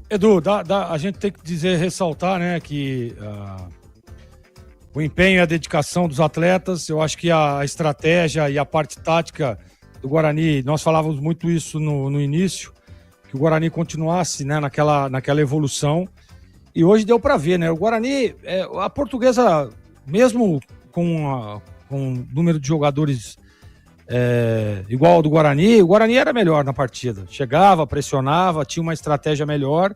Edu, a gente tem que ressaltar, né, que o empenho e a dedicação dos atletas, eu acho que a estratégia e a parte tática do Guarani, nós falávamos muito isso no início, que o Guarani continuasse, né, naquela evolução, e hoje deu para ver, né, o Guarani, a Portuguesa, mesmo com o número de jogadores igual ao do Guarani, o Guarani era melhor na partida, chegava, pressionava, tinha uma estratégia melhor,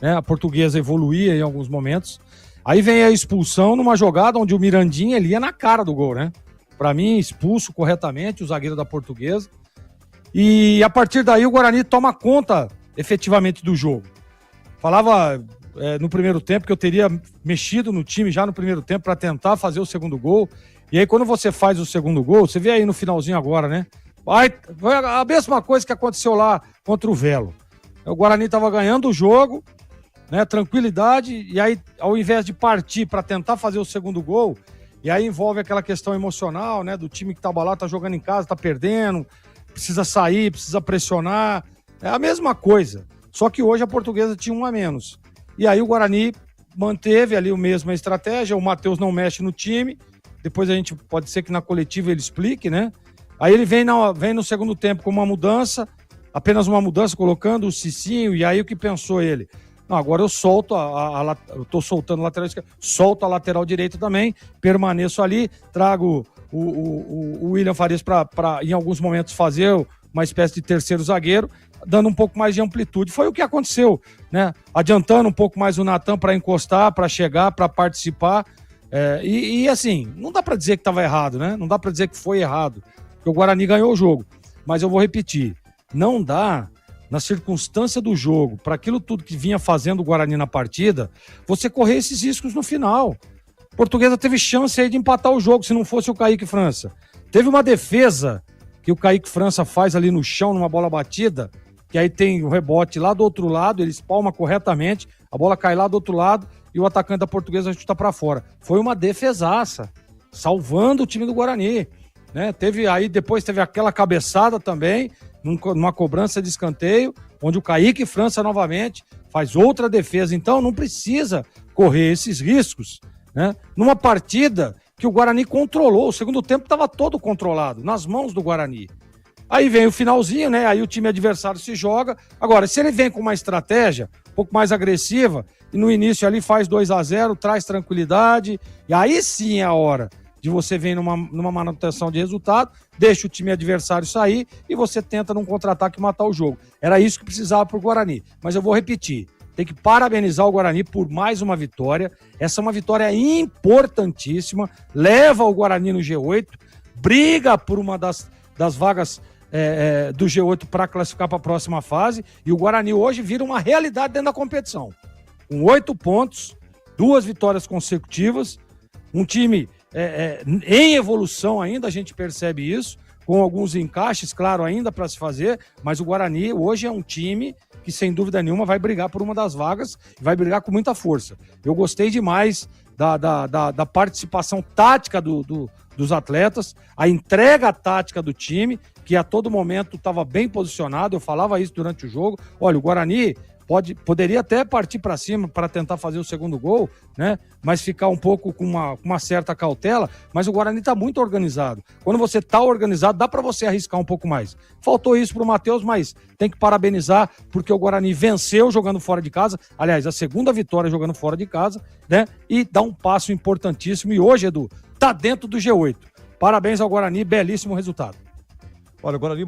né, a Portuguesa evoluía em alguns momentos. Aí vem a expulsão numa jogada onde o Mirandinha ele ia na cara do gol, né? Para mim, expulso corretamente o zagueiro da Portuguesa. E a partir daí o Guarani toma conta efetivamente do jogo. Falava no primeiro tempo que eu teria mexido no time já no primeiro tempo para tentar fazer o segundo gol. E aí quando você faz o segundo gol, você vê aí no finalzinho agora, né? Foi a mesma coisa que aconteceu lá contra o Velo. O Guarani estava ganhando o jogo, né, tranquilidade, e aí ao invés de partir para tentar fazer o segundo gol, e aí envolve aquela questão emocional, né, do time que estava lá, tá jogando em casa, tá perdendo, precisa sair, precisa pressionar, é a mesma coisa, só que hoje a Portuguesa tinha um a menos, e aí o Guarani manteve ali a mesma estratégia, o Matheus não mexe no time, depois a gente pode ser que na coletiva ele explique, né, aí ele vem no segundo tempo com uma mudança, apenas uma mudança, colocando o Cicinho, e aí o que pensou ele? Não, agora eu solto, eu tô soltando a lateral esquerda, solto a lateral direita também, permaneço ali, trago o William Farias para em alguns momentos fazer uma espécie de terceiro zagueiro, dando um pouco mais de amplitude. Foi o que aconteceu, né? Adiantando um pouco mais o Natan para encostar, para chegar, para participar. E assim, não dá para dizer que estava errado, né? Não dá para dizer que foi errado, porque o Guarani ganhou o jogo. Mas eu vou repetir, não dá, na circunstância do jogo, para aquilo tudo que vinha fazendo o Guarani na partida, você correr esses riscos no final. A Portuguesa teve chance aí de empatar o jogo, se não fosse o Kaique França. Teve uma defesa que o Kaique França faz ali no chão, numa bola batida, que aí tem o rebote lá do outro lado, ele espalma corretamente, a bola cai lá do outro lado e o atacante da Portuguesa chuta para fora. Foi uma defesaça, salvando o time do Guarani, né? Depois teve aquela cabeçada também, numa cobrança de escanteio, onde o Kaique França novamente faz outra defesa. Então não precisa correr esses riscos, né? Numa partida que o Guarani controlou, o segundo tempo estava todo controlado, nas mãos do Guarani. Aí vem o finalzinho, né? Aí o time adversário se joga. Agora, se ele vem com uma estratégia um pouco mais agressiva, e no início ali faz 2-0, traz tranquilidade, e aí sim é a hora de você vir numa manutenção de resultado, deixa o time adversário sair e você tenta num contra-ataque matar o jogo. Era isso que precisava pro Guarani. Mas eu vou repetir, tem que parabenizar o Guarani por mais uma vitória. Essa é uma vitória importantíssima, leva o Guarani no G8, briga por uma das vagas do G8 para classificar para a próxima fase, e o Guarani hoje vira uma realidade dentro da competição. Com 8 pontos, 2 vitórias consecutivas, um time em evolução ainda, a gente percebe isso, com alguns encaixes, claro, ainda para se fazer, mas o Guarani hoje é um time que, sem dúvida nenhuma, vai brigar por uma das vagas, vai brigar com muita força. Eu gostei demais da participação tática dos atletas, a entrega tática do time, que a todo momento estava bem posicionado, eu falava isso durante o jogo. Olha, o Guarani poderia até partir para cima para tentar fazer o segundo gol, né? Mas ficar um pouco com uma certa cautela, mas o Guarani está muito organizado. Quando você está organizado, dá para você arriscar um pouco mais. Faltou isso para o Matheus, mas tem que parabenizar, porque o Guarani venceu jogando fora de casa, aliás, a segunda vitória jogando fora de casa, né? E dá um passo importantíssimo, e hoje, Edu, tá dentro do G8. Parabéns ao Guarani, belíssimo resultado. Olha, o Guarani